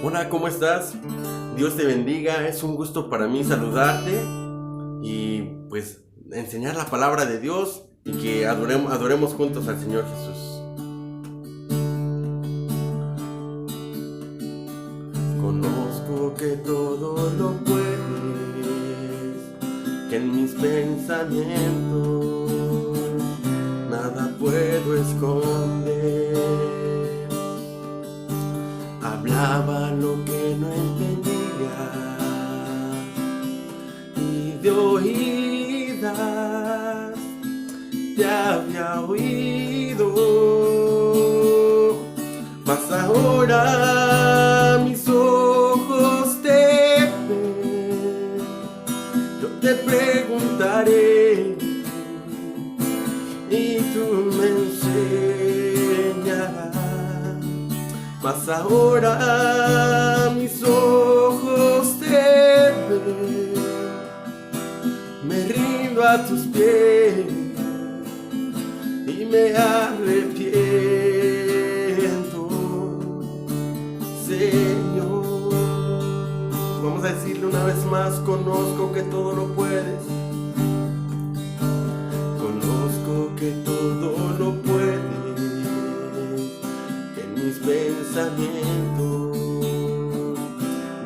Hola, ¿cómo estás? Dios te bendiga, es un gusto para mí saludarte y pues enseñar la palabra de Dios y que adoremos juntos al Señor Jesús. Conozco que todo lo puedes, que en mis pensamientos nada puedo esconder. Hablaba lo que no entendía y de oídas te había oído, mas ahora mis ojos te ven. Yo te preguntaré y tú me enseñarás. Mas ahora mis ojos te ven, me rindo a tus pies y me arrepiento, Señor. Vamos a decirle una vez más: conozco que todo lo puedes, conozco que todo lo puedes. Mis pensamientos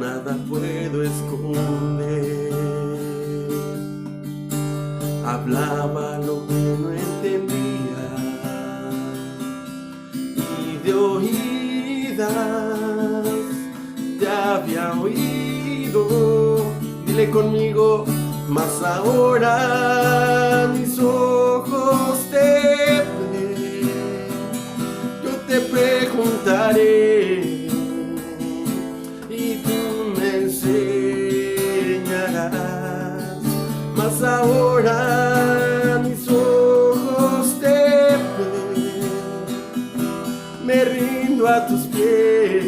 nada puedo esconder. Hablaba lo que no entendía y de oídas te había oído. Dile conmigo: mas ahora mis ojos te ven. Yo te preguntaré y tú me enseñarás. Mas ahora mis ojos te ven, me rindo a tus pies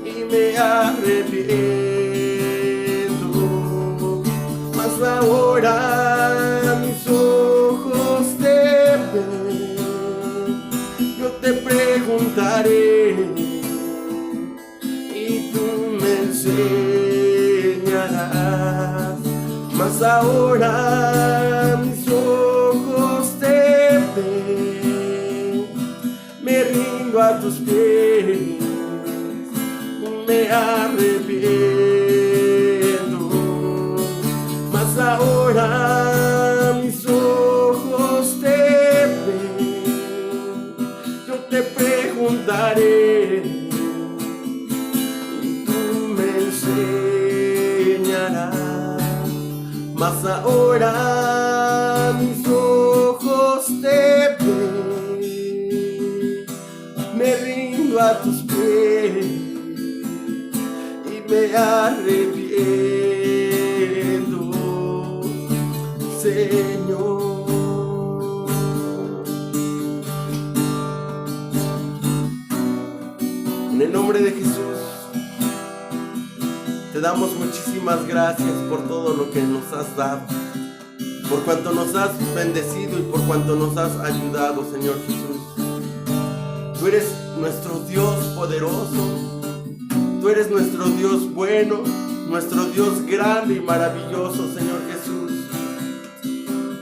y me arrepiento. Mas ahora mis ojos te ven, yo te preguntaré y tú me enseñarás. Mas ahora mis ojos te ven, me rindo a tus pies, me arrepiento. Mas ahora mis ojos te ven, yo te preguntaré y tú me enseñarás. Mas ahora mis ojos te ven, me rindo a tus pies y me arrepiento, Señor. En el nombre de Jesús, te damos muchísimas gracias por todo lo que nos has dado, por cuanto nos has bendecido y por cuanto nos has ayudado, Señor Jesús. Tú eres nuestro Dios poderoso, tú eres nuestro Dios bueno, nuestro Dios grande y maravilloso, Señor Jesús.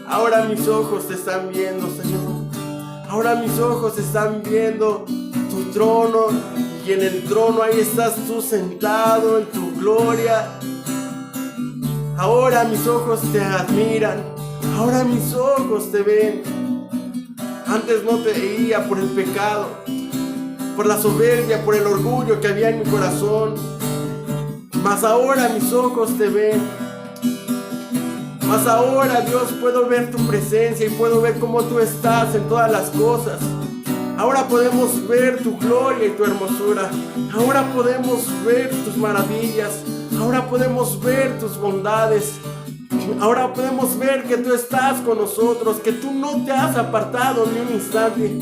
Ahora mis ojos te están viendo, Señor. Ahora mis ojos están viendo tu trono, y en el trono ahí estás tú sentado en tu gloria. Ahora mis ojos te admiran, ahora mis ojos te ven. Antes no te veía por el pecado, por la soberbia, por el orgullo que había en mi corazón, mas ahora mis ojos te ven. Mas ahora, Dios, puedo ver tu presencia y puedo ver cómo tú estás en todas las cosas. Ahora podemos ver tu gloria y tu hermosura. Ahora podemos ver tus maravillas. Ahora podemos ver tus bondades. Ahora podemos ver que tú estás con nosotros, que tú no te has apartado ni un instante.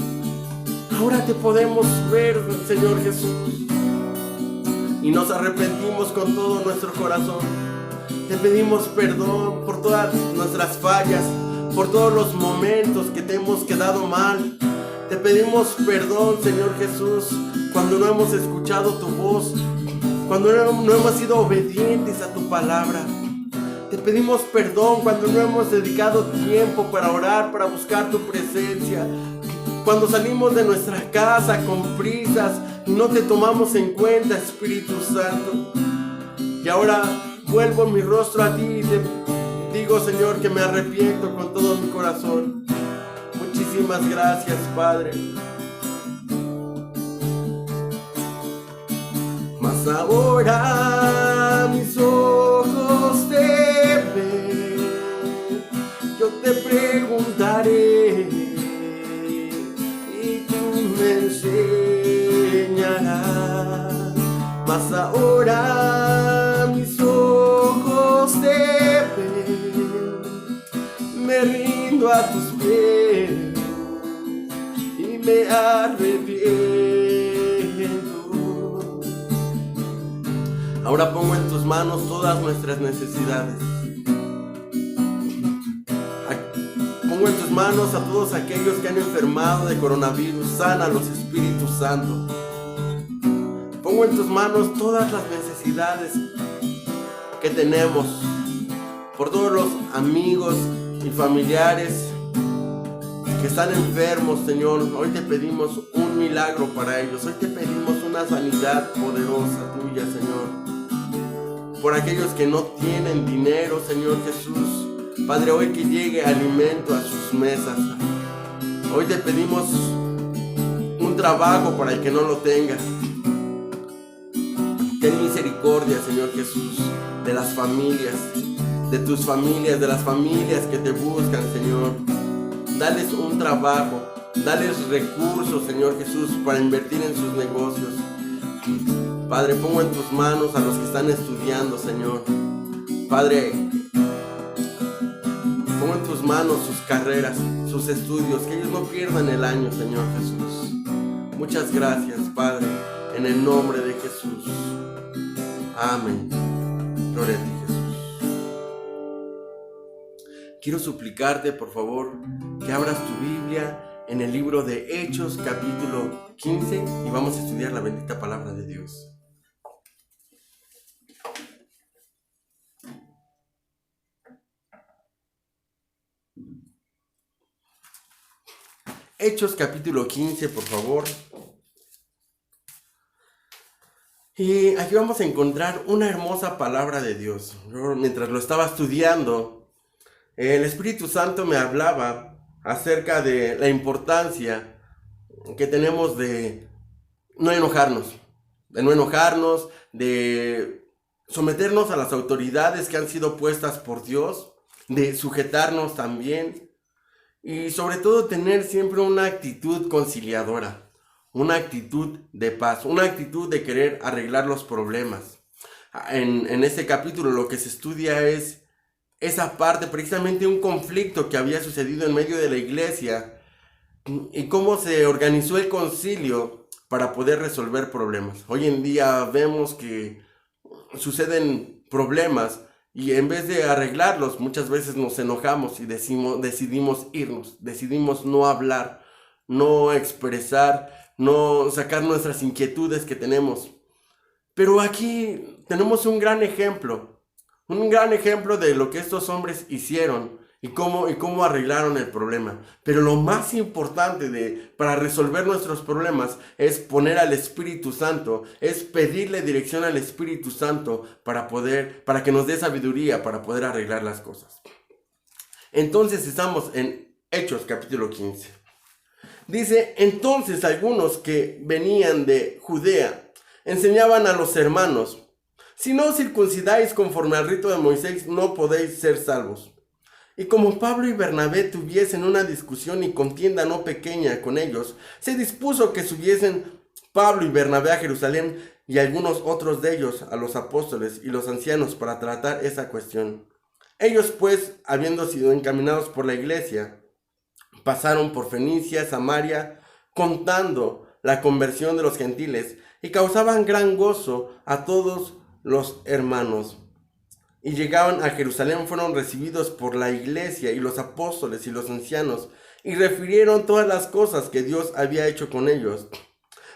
Ahora te podemos ver, Señor Jesús, y nos arrepentimos con todo nuestro corazón. Te pedimos perdón por todas nuestras fallas, por todos los momentos que te hemos quedado mal. Te pedimos perdón, Señor Jesús, cuando no hemos escuchado tu voz, cuando no hemos sido obedientes a tu palabra. Te pedimos perdón cuando no hemos dedicado tiempo para orar, para buscar tu presencia. Cuando salimos de nuestra casa con prisas y no te tomamos en cuenta, Espíritu Santo. Y ahora vuelvo mi rostro a ti y te digo, Señor, que me arrepiento con todo mi corazón. Muchísimas gracias, Padre. Mas ahora mis ojos te ven, yo te preguntaré y tú me enseñarás. Mas ahora mis ojos te ven, me rindo a tus pies y me arrepiento. Ahora pongo en tus manos todas nuestras necesidades. Pongo en tus manos a todos aquellos que han enfermado de coronavirus. Sánalos, Espíritu Santo. Pongo en tus manos todas las necesidades que tenemos. Por todos los amigos y familiares que están enfermos, Señor. Hoy te pedimos un milagro para ellos. Hoy te pedimos una sanidad poderosa tuya, Señor. Por aquellos que no tienen dinero, Señor Jesús. Padre, hoy que llegue alimento a sus mesas. Hoy te pedimos un trabajo para el que no lo tenga. Ten misericordia, Señor Jesús, de las familias, de tus familias, de las familias que te buscan, Señor. Dales un trabajo, dales recursos, Señor Jesús, para invertir en sus negocios. Padre, pongo en tus manos a los que están estudiando, Señor. Padre, pongo en tus manos sus carreras, sus estudios, que ellos no pierdan el año, Señor Jesús. Muchas gracias, Padre, en el nombre de Jesús. Amén. Gloria a ti, Jesús. Quiero suplicarte, por favor, que abras tu Biblia en el libro de Hechos, capítulo 15, y vamos a estudiar la bendita palabra de Dios. Hechos, capítulo 15, por favor. Y aquí vamos a encontrar una hermosa palabra de Dios. Yo, mientras lo estaba estudiando, el Espíritu Santo me hablaba acerca de la importancia que tenemos de no enojarnos, de someternos a las autoridades que han sido puestas por Dios, de sujetarnos también y sobre todo tener siempre una actitud conciliadora, una actitud de paz, una actitud de querer arreglar los problemas. En este capítulo lo que se estudia es esa parte, precisamente un conflicto que había sucedido en medio de la iglesia y cómo se organizó el concilio para poder resolver problemas. Hoy en día vemos que suceden problemas y en vez de arreglarlos muchas veces nos enojamos y decidimos irnos, decidimos no hablar, no expresar, no sacar nuestras inquietudes que tenemos. Pero aquí tenemos un gran ejemplo de lo que estos hombres hicieron y cómo arreglaron el problema. Pero lo más importante para resolver nuestros problemas es poner al Espíritu Santo, es pedirle dirección al Espíritu Santo para que nos dé sabiduría para poder arreglar las cosas. Entonces estamos en Hechos capítulo 15. Dice, entonces algunos que venían de Judea enseñaban a los hermanos: si no os circuncidáis conforme al rito de Moisés, no podéis ser salvos. Y como Pablo y Bernabé tuviesen una discusión y contienda no pequeña con ellos, se dispuso que subiesen Pablo y Bernabé a Jerusalén y algunos otros de ellos a los apóstoles y los ancianos para tratar esa cuestión. Ellos pues, habiendo sido encaminados por la iglesia, pasaron por Fenicia, Samaria, contando la conversión de los gentiles, y causaban gran gozo a todos los hermanos. Y llegaban a Jerusalén, fueron recibidos por la iglesia y los apóstoles y los ancianos, y refirieron todas las cosas que Dios había hecho con ellos.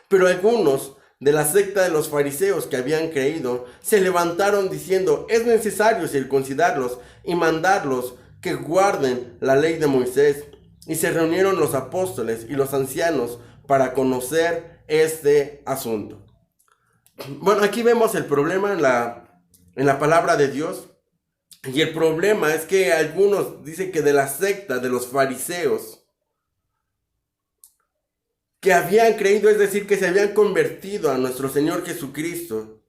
Pero algunos de la secta de los fariseos que habían creído se levantaron diciendo: es necesario circuncidarlos y mandarlos que guarden la ley de Moisés. Y se reunieron los apóstoles y los ancianos para conocer este asunto. Bueno, aquí vemos el problema en la palabra de Dios. Y el problema es que algunos dicen que de la secta de los fariseos que habían creído, es decir, que se habían convertido a nuestro Señor Jesucristo,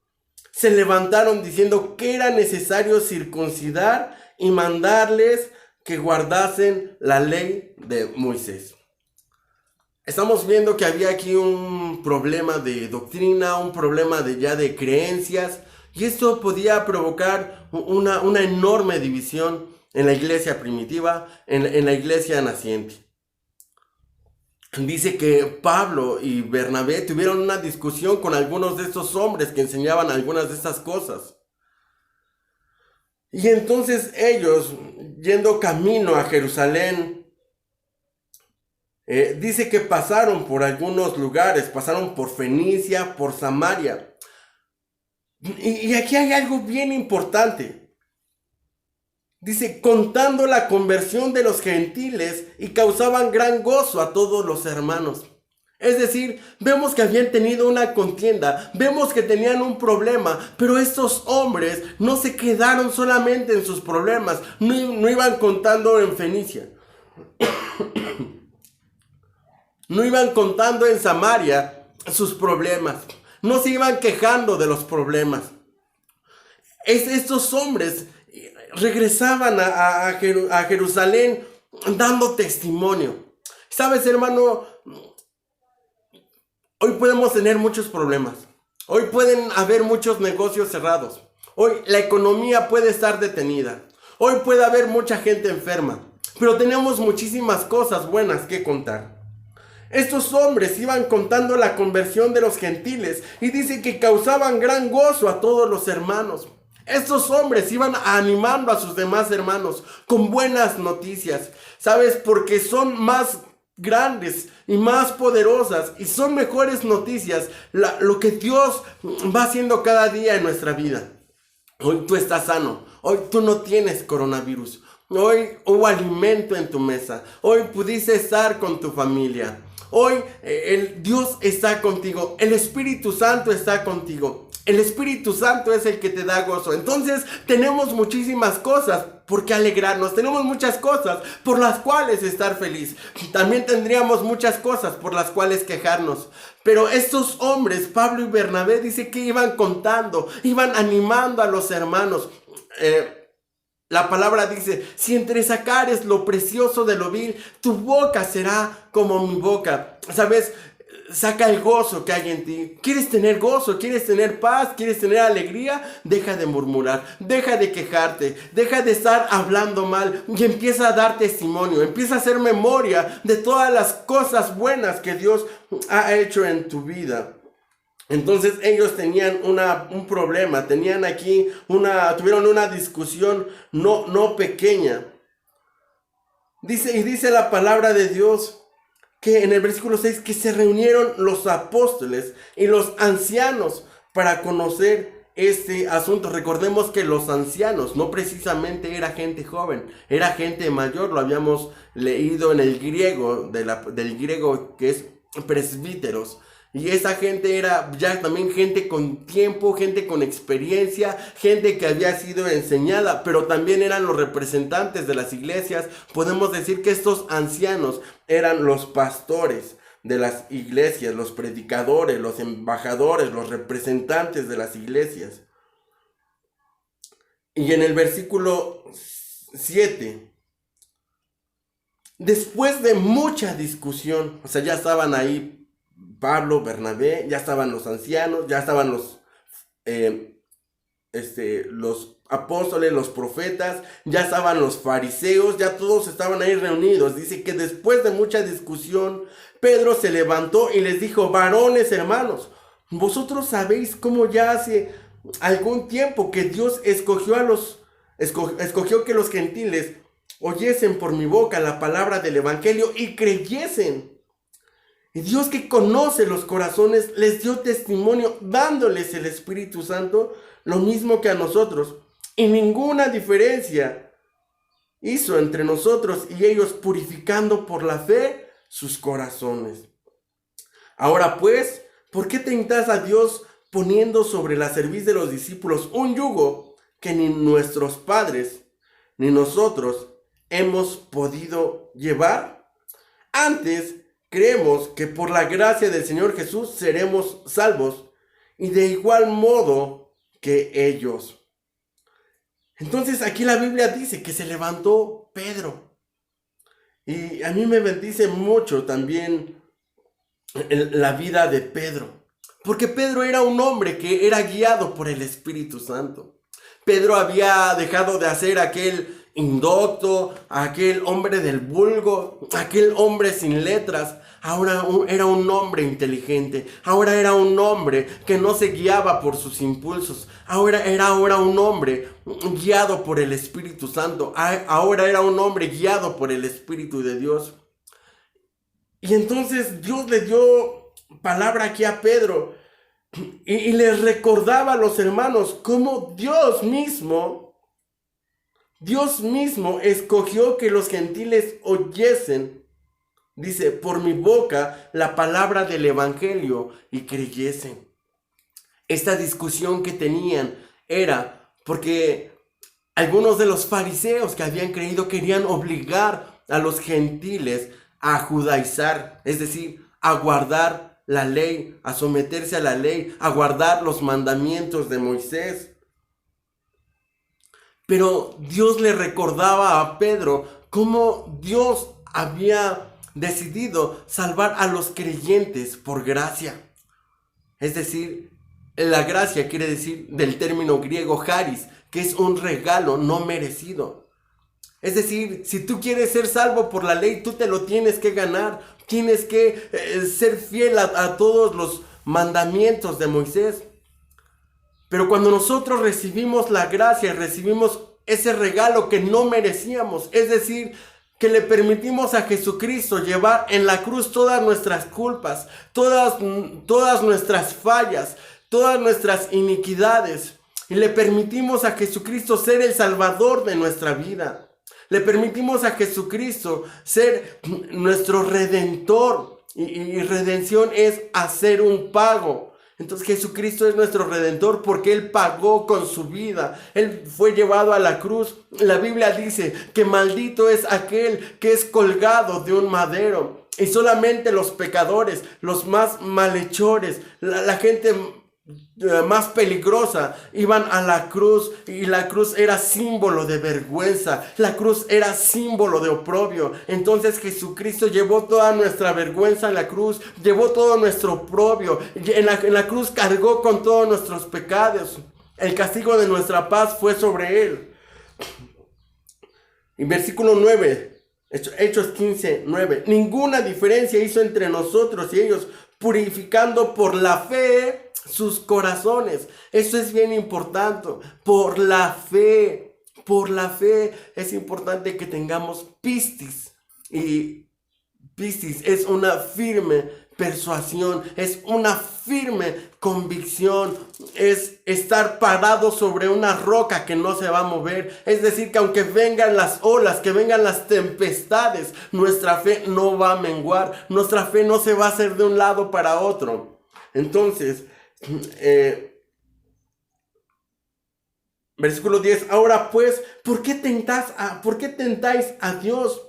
se levantaron diciendo que era necesario circuncidar y mandarles que guardasen la ley de Moisés. Estamos viendo que había aquí un problema de doctrina, un problema de creencias, y esto podía provocar una enorme división en la iglesia primitiva, en la iglesia naciente. Dice que Pablo y Bernabé tuvieron una discusión con algunos de estos hombres que enseñaban algunas de estas cosas. Y entonces ellos, yendo camino a Jerusalén, dice que pasaron por algunos lugares, pasaron por Fenicia, por Samaria. Y aquí hay algo bien importante. Dice, contando la conversión de los gentiles, y causaban gran gozo a todos los hermanos. Es decir, vemos que habían tenido una contienda, vemos que tenían un problema, pero estos hombres no se quedaron solamente en sus problemas, no iban contando en Fenicia, no iban contando en Samaria sus problemas, no se iban quejando de los problemas. Estos hombres regresaban a Jerusalén dando testimonio. ¿Sabes, hermano? Hoy podemos tener muchos problemas. Hoy pueden haber muchos negocios cerrados. Hoy la economía puede estar detenida. Hoy puede haber mucha gente enferma. Pero tenemos muchísimas cosas buenas que contar. Estos hombres iban contando la conversión de los gentiles y dice que causaban gran gozo a todos los hermanos. Estos hombres iban animando a sus demás hermanos con buenas noticias. ¿Sabes? Porque son más grandes y más poderosas y son mejores noticias lo que Dios va haciendo cada día en nuestra vida. Hoy tú estás sano. Hoy tú no tienes coronavirus. Hoy hubo alimento en tu mesa. Hoy pudiste estar con tu familia. Hoy Dios está contigo. El Espíritu Santo está contigo. El Espíritu Santo es el que te da gozo. Entonces tenemos muchísimas cosas por qué alegrarnos. Tenemos muchas cosas por las cuales estar feliz. También tendríamos muchas cosas por las cuales quejarnos. Pero estos hombres, Pablo y Bernabé, dice que iban contando, iban animando a los hermanos. La palabra dice, si entresacares lo precioso de lo vil, tu boca será como mi boca. ¿Sabes? Saca el gozo que hay en ti. ¿Quieres tener gozo? ¿Quieres tener paz? ¿Quieres tener alegría? Deja de murmurar, deja de quejarte, deja de estar hablando mal y empieza a dar testimonio. Empieza a hacer memoria de todas las cosas buenas que Dios ha hecho en tu vida. Entonces ellos tenían un problema, tuvieron una discusión no pequeña. Dice la palabra de Dios que en el versículo 6 que se reunieron los apóstoles y los ancianos para conocer este asunto. Recordemos que los ancianos no precisamente era gente joven, era gente mayor. Lo habíamos leído en el griego, del griego que es presbíteros. Y esa gente era ya también gente con tiempo, gente con experiencia, gente que había sido enseñada, pero también eran los representantes de las iglesias. Podemos decir que estos ancianos eran los pastores de las iglesias, los predicadores, los embajadores, los representantes de las iglesias. Y en el versículo 7, después de mucha discusión, o sea, ya estaban ahí Pablo, Bernabé, ya estaban los ancianos, ya estaban los apóstoles, los profetas, ya estaban los fariseos, ya todos estaban ahí reunidos. Dice que después de mucha discusión, Pedro se levantó y les dijo: varones hermanos, vosotros sabéis cómo ya hace algún tiempo que Dios escogió que los gentiles oyesen por mi boca la palabra del evangelio y creyesen. Y Dios, que conoce los corazones, les dio testimonio dándoles el Espíritu Santo, lo mismo que a nosotros. Y ninguna diferencia hizo entre nosotros y ellos, purificando por la fe sus corazones. Ahora pues, ¿por qué tentáis a Dios poniendo sobre la cerviz de los discípulos un yugo que ni nuestros padres ni nosotros hemos podido llevar? Antes, creemos que por la gracia del Señor Jesús seremos salvos, y de igual modo que ellos. Entonces aquí la Biblia dice que se levantó Pedro. Y a mí me bendice mucho también la vida de Pedro. Porque Pedro era un hombre que era guiado por el Espíritu Santo. Pedro había dejado de hacer aquel indocto, aquel hombre del vulgo, aquel hombre sin letras. Ahora era un hombre inteligente. Ahora era un hombre que no se guiaba por sus impulsos. Ahora era un hombre guiado por el Espíritu Santo. Ahora era un hombre guiado por el Espíritu de Dios. Y entonces Dios le dio palabra aquí a Pedro. Y les recordaba a los hermanos cómo Dios mismo escogió que los gentiles oyesen, dice, por mi boca la palabra del evangelio y creyesen. Esta discusión que tenían era porque algunos de los fariseos que habían creído querían obligar a los gentiles a judaizar, es decir, a guardar la ley, a someterse a la ley, a guardar los mandamientos de Moisés. Pero Dios le recordaba a Pedro cómo Dios había decidido salvar a los creyentes por gracia. Es decir, la gracia quiere decir del término griego charis, que es un regalo no merecido. Es decir, si tú quieres ser salvo por la ley, tú te lo tienes que ganar. Tienes que ser fiel a todos los mandamientos de Moisés. Pero cuando nosotros recibimos la gracia, recibimos ese regalo que no merecíamos, es decir, que le permitimos a Jesucristo llevar en la cruz todas nuestras culpas, todas nuestras fallas, todas nuestras iniquidades, y le permitimos a Jesucristo ser el Salvador de nuestra vida. Le permitimos a Jesucristo ser nuestro Redentor, y redención es hacer un pago. Entonces Jesucristo es nuestro Redentor porque Él pagó con su vida. Él fue llevado a la cruz. La Biblia dice que maldito es aquel que es colgado de un madero. Y solamente los pecadores, los más malhechores, la gente más peligrosa iban a la cruz, y la cruz era símbolo de vergüenza, la cruz era símbolo de oprobio. Entonces Jesucristo llevó toda nuestra vergüenza en la cruz, llevó todo nuestro oprobio, en la cruz cargó con todos nuestros pecados. El castigo de nuestra paz fue sobre Él. Y versículo 9, Hechos 15, 9. Ninguna diferencia hizo entre nosotros y ellos, purificando por la fe sus corazones. Eso es bien importante. Por la fe es importante que tengamos pistis. Y pistis es una firme persuasión, es una firme convicción, es estar parado sobre una roca que no se va a mover. Es decir, que aunque vengan las olas, que vengan las tempestades, nuestra fe no va a menguar, nuestra fe no se va a hacer de un lado para otro. Entonces, versículo 10. Ahora pues, ¿por qué tentáis a Dios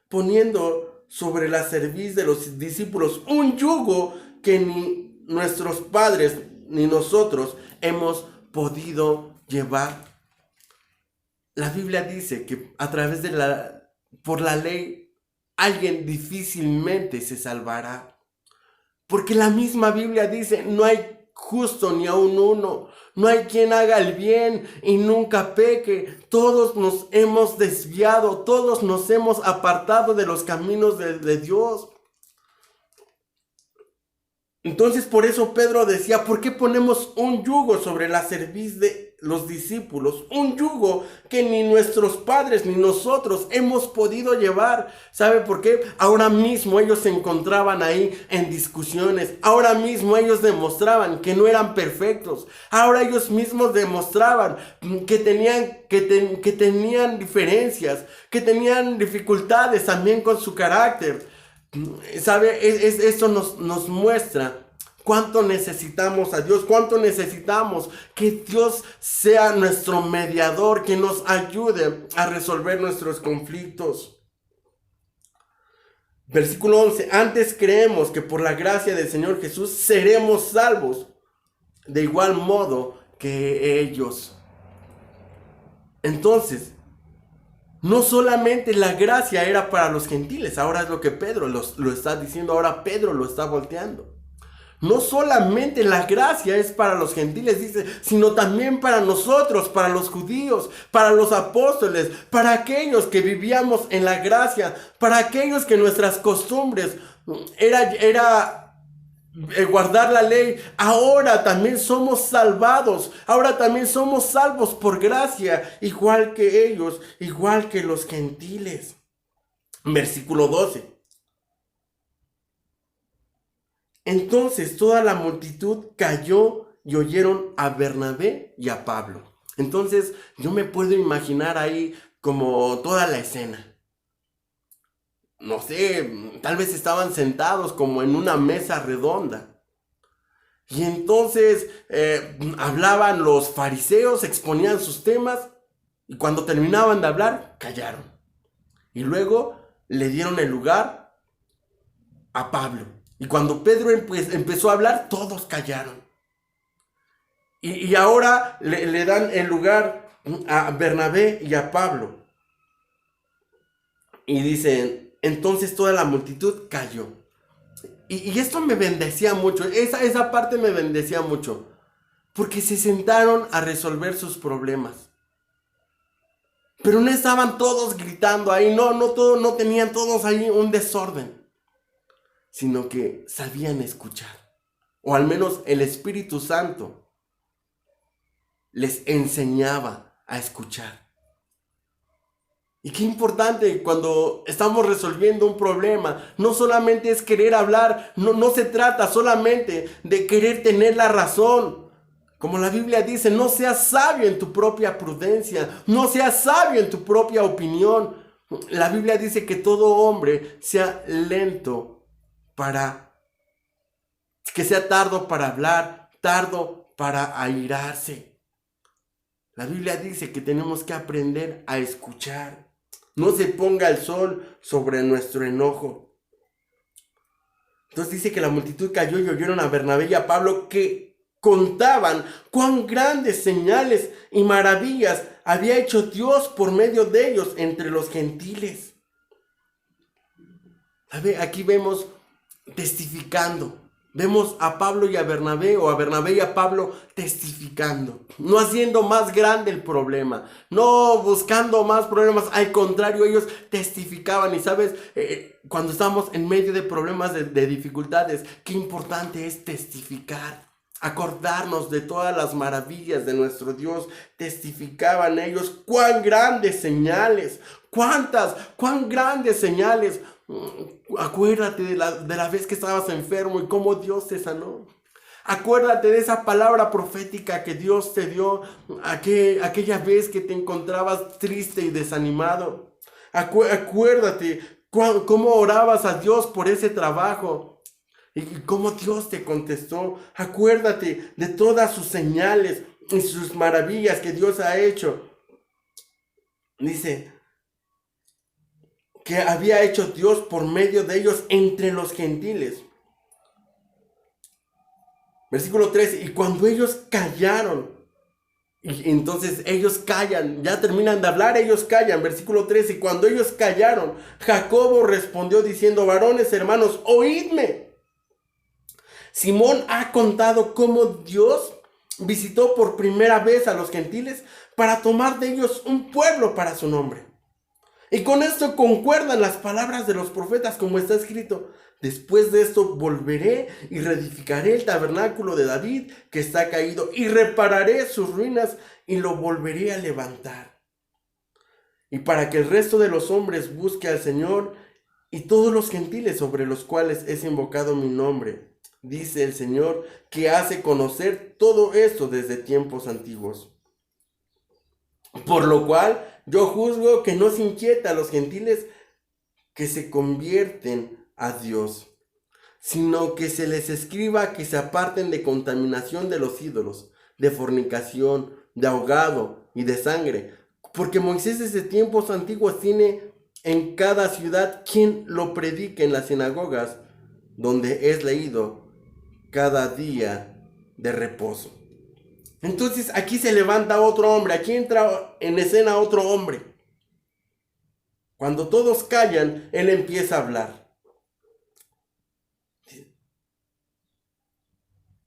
poniendo sobre la cerviz de los discípulos un yugo que ni nuestros padres ni nosotros hemos podido llevar? La Biblia dice que a través por la ley, alguien difícilmente se salvará. Porque la misma Biblia dice, no hay justo ni aun uno, no hay quien haga el bien y nunca peque. Todos nos hemos desviado, todos nos hemos apartado de los caminos de Dios. Entonces por eso Pedro decía, ¿por qué ponemos un yugo sobre la cerviz de los discípulos? Un yugo que ni nuestros padres ni nosotros hemos podido llevar. ¿Sabe por qué? Ahora mismo ellos se encontraban ahí en discusiones. Ahora mismo ellos demostraban que no eran perfectos. Ahora ellos mismos demostraban que tenían diferencias, que tenían dificultades también con su carácter. ¿Sabe? Esto nos muestra cuánto necesitamos a Dios, cuánto necesitamos que Dios sea nuestro mediador, que nos ayude a resolver nuestros conflictos. Versículo 11, antes creemos que por la gracia del Señor Jesús seremos salvos, de igual modo que ellos. Entonces, no solamente la gracia era para los gentiles, ahora es lo que Pedro lo está diciendo, ahora Pedro lo está volteando. No solamente la gracia es para los gentiles, dice, sino también para nosotros, para los judíos, para los apóstoles, para aquellos que vivíamos en la gracia, para aquellos que nuestras costumbres era guardar la ley. Ahora también somos salvados, ahora también somos salvos por gracia, igual que ellos, igual que los gentiles. Versículo 12. Entonces toda la multitud cayó y oyeron a Bernabé y a Pablo. Entonces yo me puedo imaginar ahí como toda la escena. No sé, tal vez estaban sentados como en una mesa redonda. Y entonces hablaban los fariseos, exponían sus temas y cuando terminaban de hablar, callaron. Y luego le dieron el lugar a Pablo. Y cuando Pedro empezó a hablar, todos callaron. Y ahora le dan el lugar a Bernabé y a Pablo. Y dicen, entonces toda la multitud cayó. Y esto me bendecía mucho, esa parte me bendecía mucho. Porque se sentaron a resolver sus problemas. Pero no estaban todos gritando ahí, no tenían todos ahí un desorden. Sino que sabían escuchar. O al menos el Espíritu Santo les enseñaba a escuchar. Y qué importante cuando estamos resolviendo un problema. No solamente es querer hablar, no se trata solamente de querer tener la razón. Como la Biblia dice, no seas sabio en tu propia prudencia, no seas sabio en tu propia opinión. La Biblia dice que todo hombre sea lento que sea tardo para hablar, tardo para airarse. La Biblia dice que tenemos que aprender a escuchar. No se ponga el sol sobre nuestro enojo. Entonces dice que la multitud cayó y oyeron a Bernabé y a Pablo que contaban cuán grandes señales y maravillas había hecho Dios por medio de ellos entre los gentiles. Aquí vemos testificando. Vemos a Pablo y a Bernabé, o a Bernabé y a Pablo testificando, no haciendo más grande el problema, no buscando más problemas, al contrario, ellos testificaban. Y sabes, cuando estamos en medio de problemas, de dificultades, qué importante es testificar, acordarnos de todas las maravillas de nuestro Dios. Testificaban ellos cuán grandes señales, cuán grandes señales. Acuérdate de la vez que estabas enfermo y cómo Dios te sanó. Acuérdate de esa palabra profética que Dios te dio aquella vez que te encontrabas triste y desanimado. Acuérdate cómo orabas a Dios por ese trabajo y cómo Dios te contestó. Acuérdate de todas sus señales y sus maravillas que Dios ha hecho. Dice que había hecho Dios por medio de ellos entre los gentiles. Versículo 13, y cuando ellos callaron, y entonces ellos callan, ya terminan de hablar, ellos callan. Versículo 13, y cuando ellos callaron, Jacobo respondió diciendo, varones hermanos, oídme. Simón ha contado cómo Dios visitó por primera vez a los gentiles para tomar de ellos un pueblo para su nombre. Y con esto concuerdan las palabras de los profetas, como está escrito. Después de esto volveré y reedificaré el tabernáculo de David que está caído y repararé sus ruinas y lo volveré a levantar. Y para que el resto de los hombres busque al Señor y todos los gentiles sobre los cuales es invocado mi nombre, dice el Señor, que hace conocer todo esto desde tiempos antiguos. Por lo cual yo juzgo que no se inquieta a los gentiles que se convierten a Dios, sino que se les escriba que se aparten de contaminación de los ídolos, de fornicación, de ahogado y de sangre, porque Moisés desde tiempos antiguos tiene en cada ciudad quien lo predique en las sinagogas, donde es leído cada día de reposo. Entonces aquí se levanta otro hombre, aquí entra en escena otro hombre. Cuando todos callan, él empieza a hablar.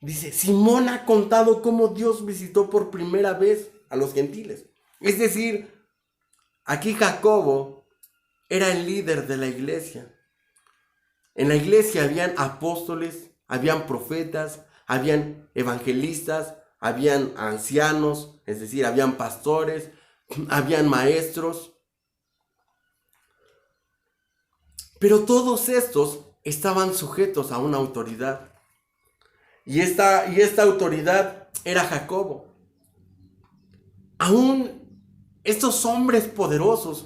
Dice, Simón ha contado cómo Dios visitó por primera vez a los gentiles. Es decir, aquí Jacobo era el líder de la iglesia. En la iglesia habían apóstoles, habían profetas, habían evangelistas, habían ancianos, es decir, habían pastores, habían maestros. Pero todos estos estaban sujetos a una autoridad. Y esta autoridad era Jacobo. Aún estos hombres poderosos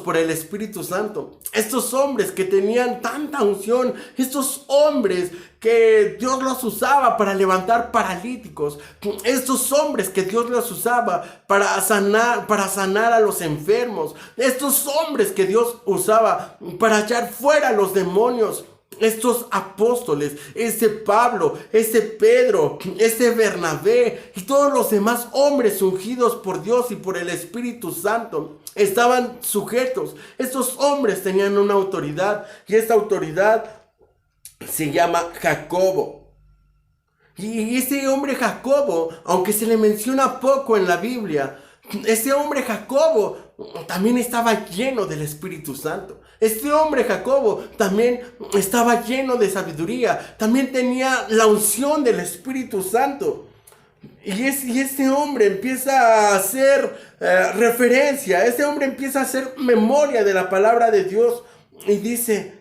por el Espíritu Santo, estos hombres que tenían tanta unción, estos hombres que Dios los usaba para levantar paralíticos, estos hombres que Dios los usaba para sanar a los enfermos, estos hombres que Dios usaba para echar fuera a los demonios, estos apóstoles, este Pablo, este Pedro, este Bernabé y todos los demás hombres ungidos por Dios y por el Espíritu Santo estaban sujetos. Estos hombres tenían una autoridad y esta autoridad se llama Jacobo. Y ese hombre Jacobo, aunque se le menciona poco en la Biblia, este hombre Jacobo también estaba lleno del Espíritu Santo. Este hombre Jacobo también estaba lleno de sabiduría. También tenía la unción del Espíritu Santo. Y este hombre empieza a hacer referencia. Este hombre empieza a hacer memoria de la palabra de Dios. Y dice,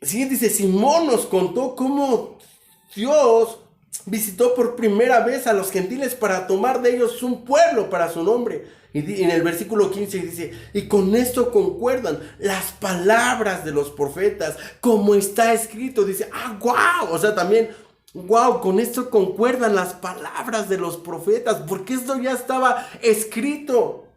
Simón nos contó cómo Dios visitó por primera vez a los gentiles para tomar de ellos un pueblo para su nombre. Y en el versículo 15 dice, y con esto concuerdan las palabras de los profetas, como está escrito. Dice, wow, o sea, también, wow, con esto concuerdan las palabras de los profetas, porque esto ya estaba escrito.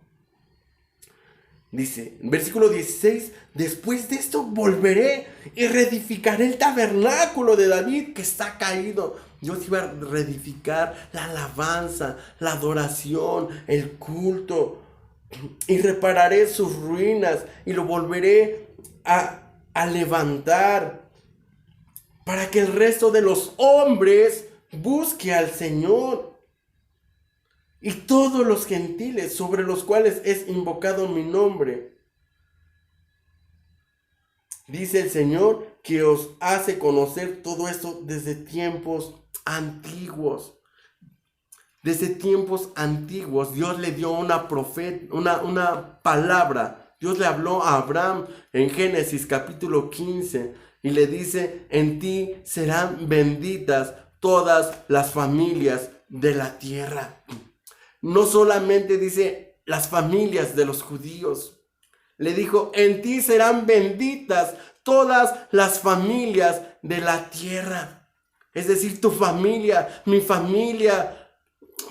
Dice, en versículo 16, después de esto volveré y reedificaré el tabernáculo de David que está caído. Dios iba a reedificar la alabanza, la adoración, el culto. Y repararé sus ruinas y lo volveré a levantar para que el resto de los hombres busque al Señor. Y todos los gentiles sobre los cuales es invocado mi nombre. Dice el Señor que os hace conocer todo esto desde tiempos antiguos. Desde tiempos antiguos Dios le dio una palabra. Dios le habló a Abraham en Génesis capítulo 15 y le dice, en ti serán benditas todas las familias de la tierra. No solamente dice las familias de los judíos. Le dijo, en ti serán benditas todas las familias de la tierra. Es decir, tu familia, mi familia,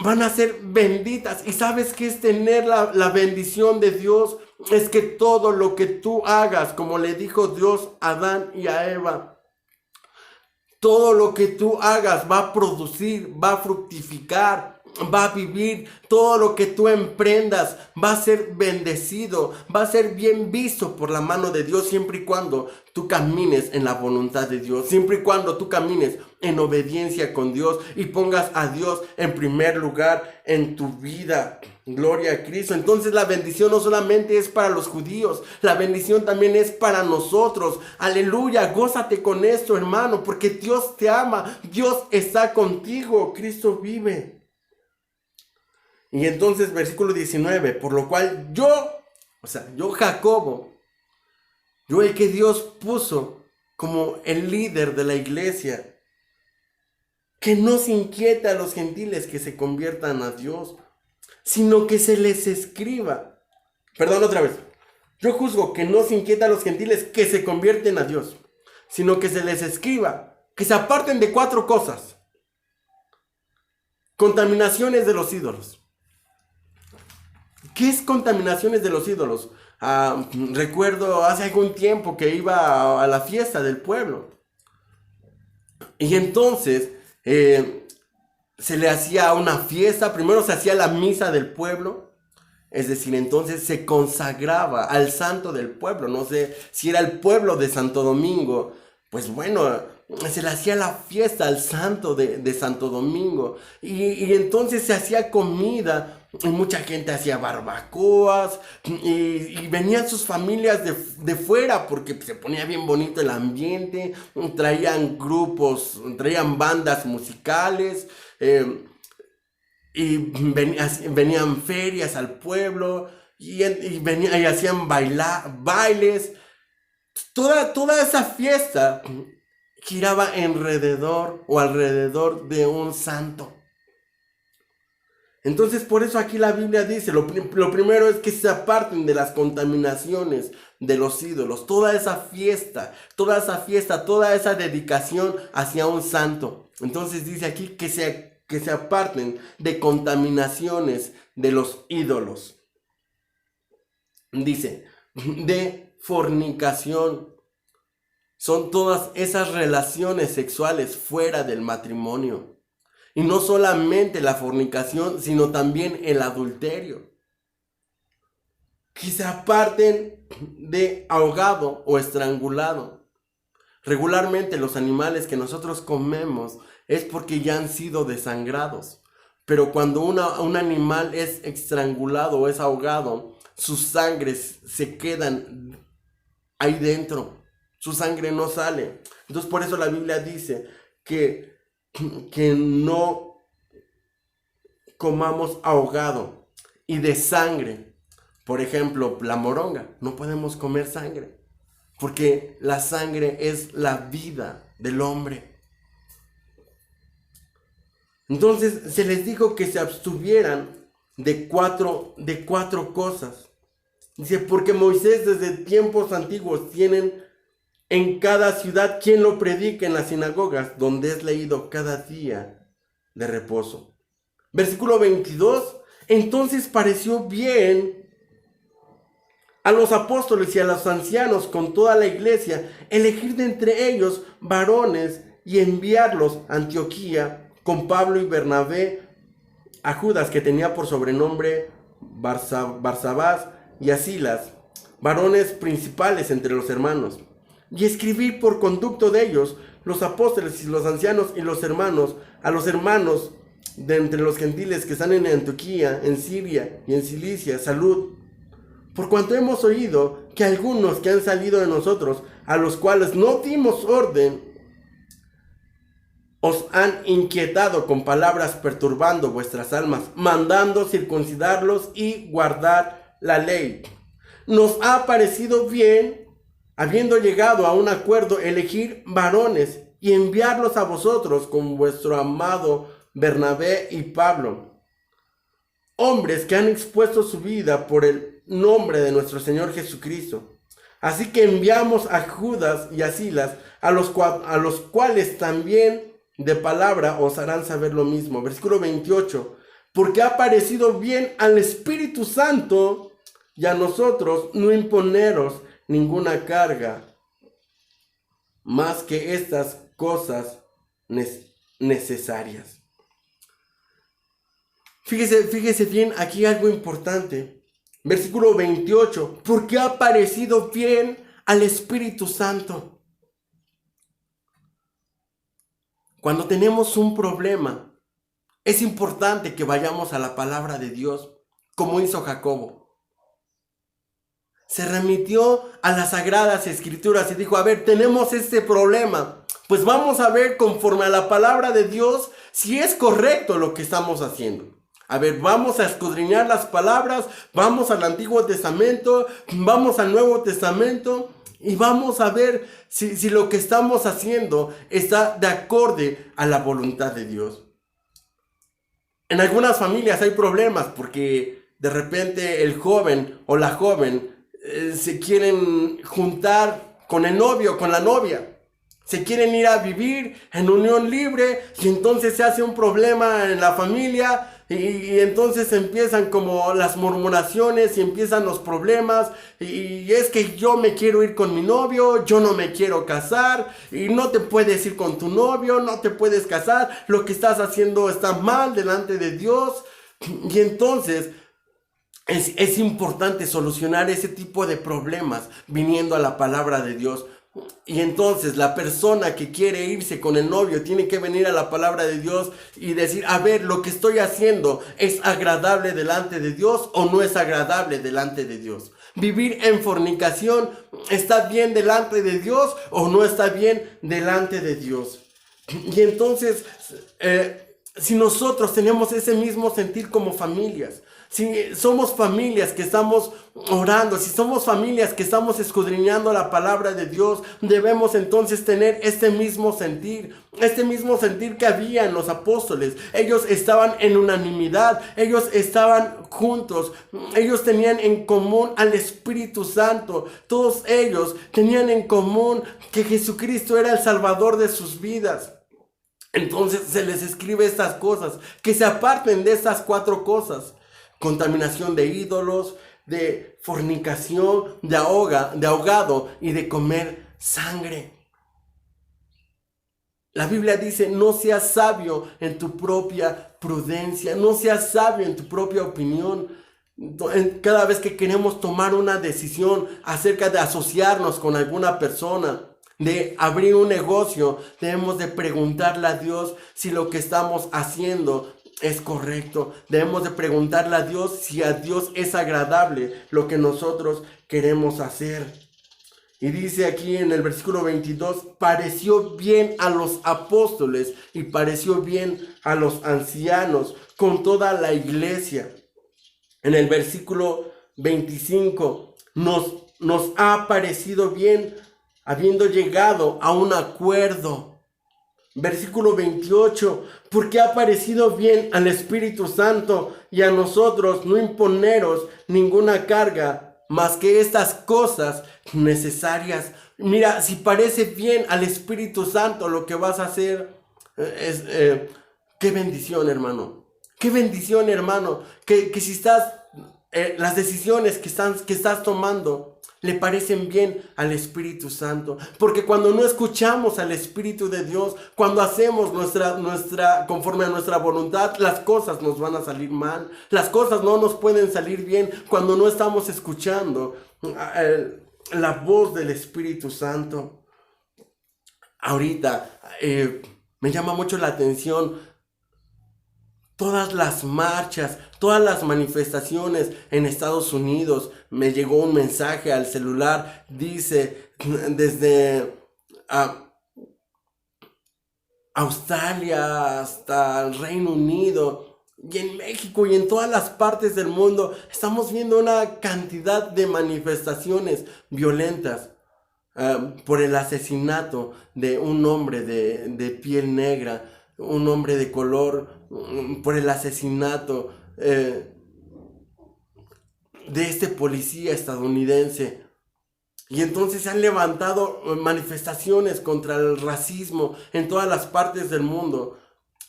van a ser benditas. ¿Y sabes qué es tener la bendición de Dios? Es que todo lo que tú hagas, como le dijo Dios a Adán y a Eva, todo lo que tú hagas va a producir, va a fructificar, va a vivir. Todo lo que tú emprendas va a ser bendecido, va a ser bien visto por la mano de Dios, siempre y cuando tú camines en la voluntad de Dios, siempre y cuando tú camines en obediencia con Dios y pongas a Dios en primer lugar en tu vida. Gloria a Cristo. Entonces la bendición no solamente es para los judíos, la bendición también es para nosotros. Aleluya, gózate con esto, hermano, porque Dios te ama, Dios está contigo, Cristo vive. Y entonces versículo 19, por lo cual yo Jacobo, yo el que Dios puso como el líder de la iglesia, que no se inquieta a los gentiles que se conviertan a Dios, sino que se les escriba. Perdón, otra vez. Yo juzgo que no se inquieta a los gentiles que se convierten a Dios, sino que se les escriba, que se aparten de 4 cosas. Contaminaciones de los ídolos. ¿Qué es contaminaciones de los ídolos? Recuerdo hace algún tiempo que iba a la fiesta del pueblo. Y entonces se le hacía una fiesta. Primero se hacía la misa del pueblo. Es decir, entonces se consagraba al santo del pueblo. No sé si era el pueblo de Santo Domingo. Pues bueno, se le hacía la fiesta al santo de Santo Domingo. Y entonces se hacía comida. Y mucha gente hacía barbacoas. Y venían sus familias de fuera porque se ponía bien bonito el ambiente. Traían grupos, traían bandas musicales. Y venían ferias al pueblo y hacían bailes. Toda esa fiesta giraba alrededor de un santo. Entonces por eso aquí la Biblia dice, lo primero es que se aparten de las contaminaciones de los ídolos. Toda esa fiesta, toda esa dedicación hacia un santo. Entonces dice aquí que se aparten de contaminaciones de los ídolos. Dice, de fornicación. Son todas esas relaciones sexuales fuera del matrimonio. Y no solamente la fornicación, sino también el adulterio. Que se aparten de ahogado o estrangulado. Regularmente los animales que nosotros comemos es porque ya han sido desangrados. Pero cuando un animal es estrangulado o es ahogado, sus sangres se quedan ahí dentro. Su sangre no sale. Entonces por eso la Biblia dice que no comamos ahogado y de sangre. Por ejemplo, la moronga. No podemos comer sangre. Porque la sangre es la vida del hombre. Entonces se les dijo que se abstuvieran de cuatro cosas. Dice, porque Moisés desde tiempos antiguos tienen en cada ciudad quien lo predique en las sinagogas, donde es leído cada día de reposo. Versículo 22, entonces pareció bien a los apóstoles y a los ancianos con toda la iglesia elegir de entre ellos varones y enviarlos a Antioquía con Pablo y Bernabé, a Judas, que tenía por sobrenombre Barsabás, y a Silas, varones principales entre los hermanos, y escribir por conducto de ellos los apóstoles y los ancianos y los hermanos, a los hermanos de entre los gentiles que están en Antioquía, en Siria y en Cilicia, salud. Por cuanto hemos oído que algunos que han salido de nosotros, a los cuales no dimos orden, os han inquietado con palabras perturbando vuestras almas, mandando circuncidarlos y guardar la ley. Nos ha parecido bien, habiendo llegado a un acuerdo, elegir varones y enviarlos a vosotros con vuestro amado Bernabé y Pablo, hombres que han expuesto su vida por el nombre de nuestro Señor Jesucristo. Así que enviamos a Judas y a Silas, a los cuales también de palabra os harán saber lo mismo. Versículo 28. Porque ha parecido bien al Espíritu Santo y a nosotros no imponeros ninguna carga más que estas cosas necesarias. Fíjese bien, aquí algo importante. Versículo 28. Porque ha parecido bien al Espíritu Santo. Cuando tenemos un problema, es importante que vayamos a la palabra de Dios. como hizo Jacobo. Se remitió a las Sagradas Escrituras y dijo, a ver, tenemos este problema. Pues vamos a ver conforme a la palabra de Dios si es correcto lo que estamos haciendo. A ver, vamos a escudriñar las palabras, vamos al Antiguo Testamento, vamos al Nuevo Testamento y vamos a ver si lo que estamos haciendo está de acorde a la voluntad de Dios. En algunas familias hay problemas porque de repente el joven o la joven se quieren juntar con el novio, con la novia. Se quieren ir a vivir en unión libre y entonces se hace un problema en la familia y entonces empiezan como las murmuraciones y empiezan los problemas y es que yo me quiero ir con mi novio, yo no me quiero casar y no te puedes ir con tu novio, no te puedes casar, lo que estás haciendo está mal delante de Dios. Y entonces es importante solucionar ese tipo de problemas viniendo a la palabra de Dios. Y entonces la persona que quiere irse con el novio tiene que venir a la palabra de Dios y decir, a ver, lo que estoy haciendo es agradable delante de Dios o no es agradable delante de Dios. Vivir en fornicación, ¿está bien delante de Dios o no está bien delante de Dios? Y entonces, si nosotros tenemos ese mismo sentir como familias, si somos familias que estamos orando, si somos familias que estamos escudriñando la palabra de Dios, debemos entonces tener este mismo sentir que había en los apóstoles. Ellos estaban en unanimidad, ellos estaban juntos, ellos tenían en común al Espíritu Santo, todos ellos tenían en común que Jesucristo era el Salvador de sus vidas. Entonces se les escribe estas cosas, que se aparten de estas 4 cosas. Contaminación de ídolos, de fornicación, de ahogado y de comer sangre. La Biblia dice, no seas sabio en tu propia prudencia, no seas sabio en tu propia opinión. Cada vez que queremos tomar una decisión acerca de asociarnos con alguna persona, de abrir un negocio, debemos de preguntarle a Dios si lo que estamos haciendo es correcto. Debemos de preguntarle a Dios si a Dios es agradable lo que nosotros queremos hacer. Y dice aquí en el versículo 22, pareció bien a los apóstoles y pareció bien a los ancianos con toda la iglesia. En el versículo 25, nos ha parecido bien habiendo llegado a un acuerdo. Versículo 28, porque ha parecido bien al Espíritu Santo y a nosotros no imponeros ninguna carga más que estas cosas necesarias. Mira, si parece bien al Espíritu Santo lo que vas a hacer, qué bendición, hermano. Qué bendición, hermano, que si estás, las decisiones que estás tomando le parecen bien al Espíritu Santo. Porque cuando no escuchamos al Espíritu de Dios, cuando hacemos conforme a nuestra voluntad, las cosas nos van a salir mal. Las cosas no nos pueden salir bien cuando no estamos escuchando la voz del Espíritu Santo. Ahorita me llama mucho la atención todas las marchas, todas las manifestaciones en Estados Unidos. Me llegó un mensaje al celular, dice, desde Australia hasta el Reino Unido y en México y en todas las partes del mundo, estamos viendo una cantidad de manifestaciones violentas por el asesinato de un hombre de piel negra, un hombre de color, por el asesinato de este policía estadounidense. Y entonces se han levantado manifestaciones contra el racismo en todas las partes del mundo,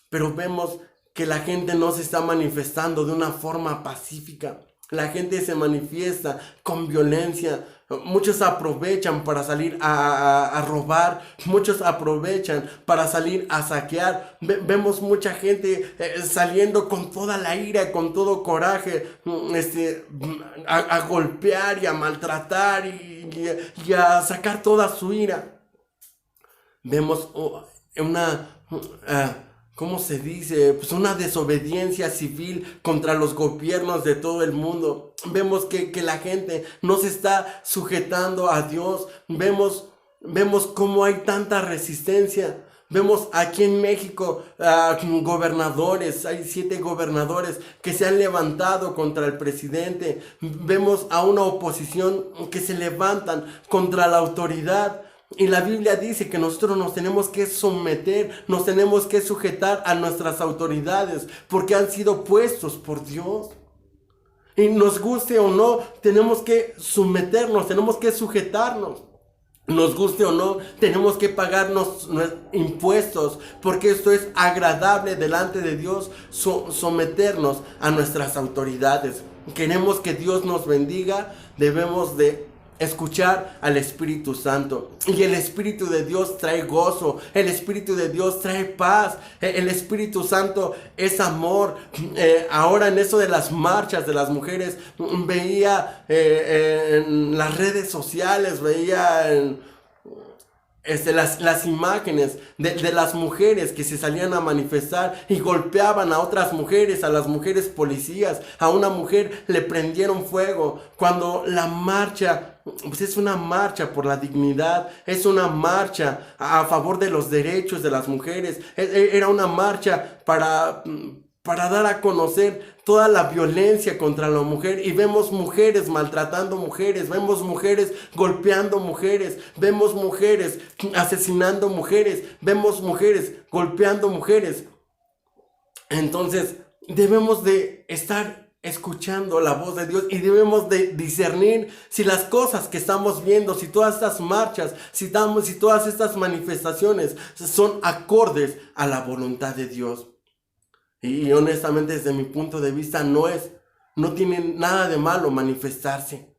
pero vemos que la gente no se está manifestando de una forma pacífica. La gente se manifiesta con violencia. Muchos aprovechan para salir a robar. Muchos aprovechan para salir a saquear. Vemos mucha gente saliendo con toda la ira, con todo coraje, a golpear y a maltratar y a sacar toda su ira. Vemos una ¿cómo se dice? Pues una desobediencia civil contra los gobiernos de todo el mundo. Vemos que la gente no se está sujetando a Dios. Vemos cómo hay tanta resistencia. Vemos aquí en México gobernadores, hay 7 gobernadores que se han levantado contra el presidente. Vemos a una oposición que se levantan contra la autoridad. Y la Biblia dice que nosotros nos tenemos que someter, nos tenemos que sujetar a nuestras autoridades, porque han sido puestos por Dios. Y nos guste o no, tenemos que someternos, tenemos que sujetarnos. Nos guste o no, tenemos que pagarnos impuestos, porque esto es agradable delante de Dios, someternos a nuestras autoridades. Queremos que Dios nos bendiga, debemos de escuchar al Espíritu Santo. Y el Espíritu de Dios trae gozo, el Espíritu de Dios trae paz, el Espíritu Santo es amor. Ahora en eso de las marchas de las mujeres, veía en las redes sociales, veía las imágenes de las mujeres que se salían a manifestar y golpeaban a otras mujeres, a las mujeres policías. A una mujer le prendieron fuego, cuando la marcha, pues es una marcha por la dignidad, es una marcha a favor de los derechos de las mujeres. Era una marcha para dar a conocer toda la violencia contra la mujer. Y vemos mujeres maltratando mujeres, vemos mujeres golpeando mujeres, vemos mujeres asesinando mujeres, vemos mujeres golpeando mujeres. Entonces debemos de estar escuchando la voz de Dios y debemos de discernir si las cosas que estamos viendo, si todas estas marchas, si todas estas manifestaciones son acordes a la voluntad de Dios. Y honestamente, desde mi punto de vista, no tiene nada de malo manifestarse.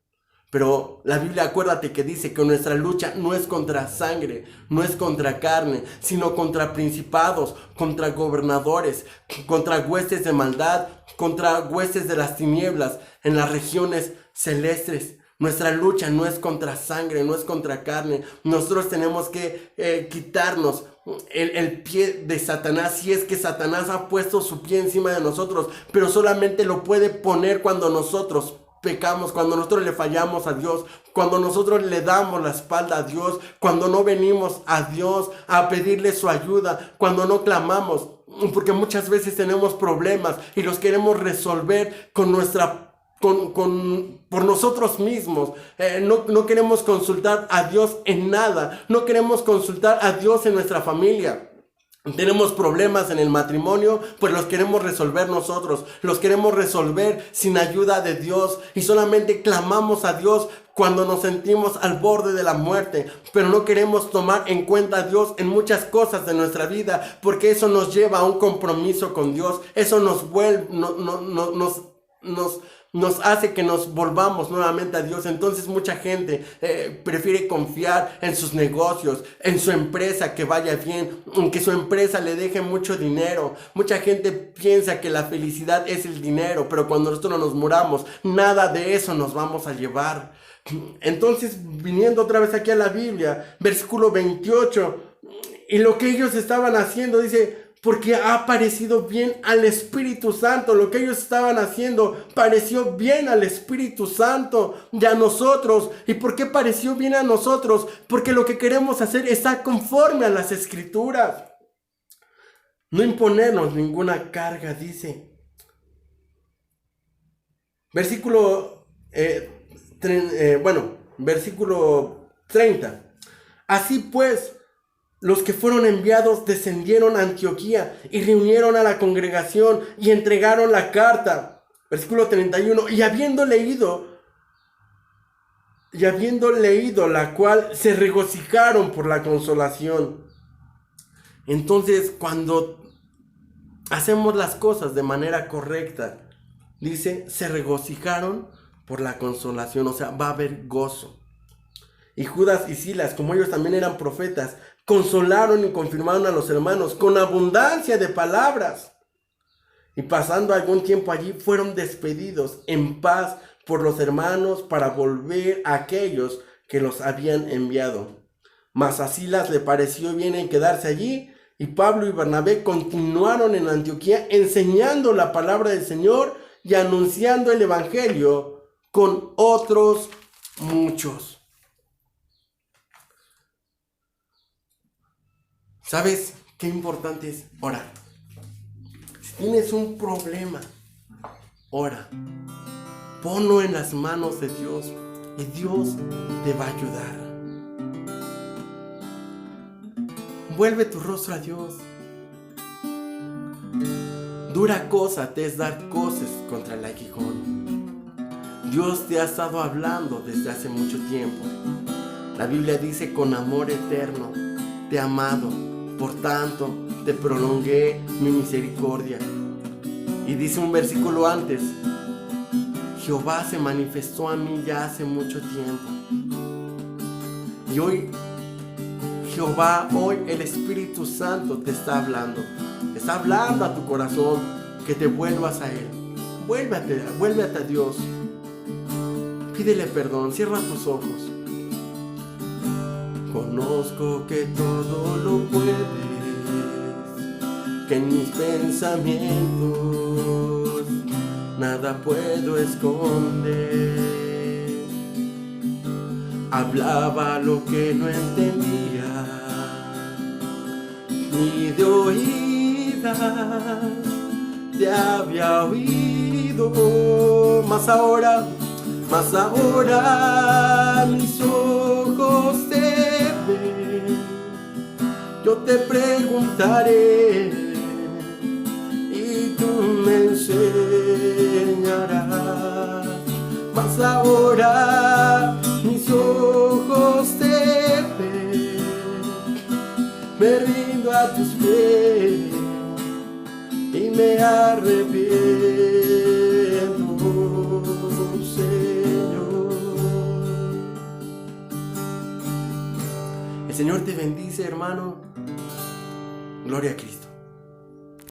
Pero la Biblia, acuérdate que dice que nuestra lucha no es contra sangre, no es contra carne, sino contra principados, contra gobernadores, contra huestes de maldad, contra huestes de las tinieblas en las regiones celestes. Nuestra lucha no es contra sangre, no es contra carne. Nosotros tenemos que quitarnos el pie de Satanás, si es que Satanás ha puesto su pie encima de nosotros, pero solamente lo puede poner cuando nosotros pecamos, cuando nosotros le fallamos a Dios, cuando nosotros le damos la espalda a Dios, cuando no venimos a Dios a pedirle su ayuda, cuando no clamamos, porque muchas veces tenemos problemas y los queremos resolver por nosotros mismos. No queremos consultar a Dios en nada, no queremos consultar a Dios en nuestra familia. Tenemos problemas en el matrimonio, pues los queremos resolver nosotros, los queremos resolver sin ayuda de Dios, y solamente clamamos a Dios cuando nos sentimos al borde de la muerte, pero no queremos tomar en cuenta a Dios en muchas cosas de nuestra vida, porque eso nos lleva a un compromiso con Dios, eso nos hace que nos volvamos nuevamente a Dios. Entonces mucha gente prefiere confiar en sus negocios, en su empresa que vaya bien, en que su empresa le deje mucho dinero. Mucha gente piensa que la felicidad es el dinero, pero cuando nosotros nos muramos, nada de eso nos vamos a llevar. Entonces, viniendo otra vez aquí a la Biblia, versículo 28, y lo que ellos estaban haciendo, dice: porque ha parecido bien al Espíritu Santo. Lo que ellos estaban haciendo pareció bien al Espíritu Santo y a nosotros. ¿Y por qué pareció bien a nosotros? Porque lo que queremos hacer está conforme a las Escrituras. No imponernos ninguna carga, dice. Versículo 30. Así pues, los que fueron enviados descendieron a Antioquía y reunieron a la congregación y entregaron la carta. Versículo 31. Y habiendo leído la cual, se regocijaron por la consolación. Entonces, cuando hacemos las cosas de manera correcta, dice, se regocijaron por la consolación. O sea, va a haber gozo. Y Judas y Silas, como ellos también eran profetas, consolaron y confirmaron a los hermanos con abundancia de palabras. Y pasando algún tiempo allí, fueron despedidos en paz por los hermanos para volver a aquellos que los habían enviado. Mas a Silas le pareció bien en quedarse allí, Y Pablo y Bernabé continuaron en Antioquía enseñando la palabra del Señor y anunciando el evangelio con otros muchos. ¿Sabes qué importante es orar? Si tienes un problema, ora. Ponlo en las manos de Dios y Dios te va a ayudar. Vuelve tu rostro a Dios. Dura cosa te es dar cosas contra el aguijón. Dios te ha estado hablando desde hace mucho tiempo. La Biblia dice: con amor eterno te he amado, por tanto te prolongué mi misericordia. Y dice un versículo antes: Jehová se manifestó a mí ya hace mucho tiempo. Y hoy Jehová, hoy el Espíritu Santo te está hablando. Te está hablando a tu corazón que te vuelvas a Él. Vuélvete a Dios. Pídele perdón, cierra tus ojos. Conozco que todo lo puedes, que en mis pensamientos nada puedo esconder. Hablaba lo que no entendía, ni de oídas te había oído, mas ahora mis ojos te ven. Yo te preguntaré y tú me enseñarás, mas ahora mis ojos te ven. Me rindo a tus pies y me arrepiento, Señor. El Señor te bendice, hermano. Gloria a Cristo.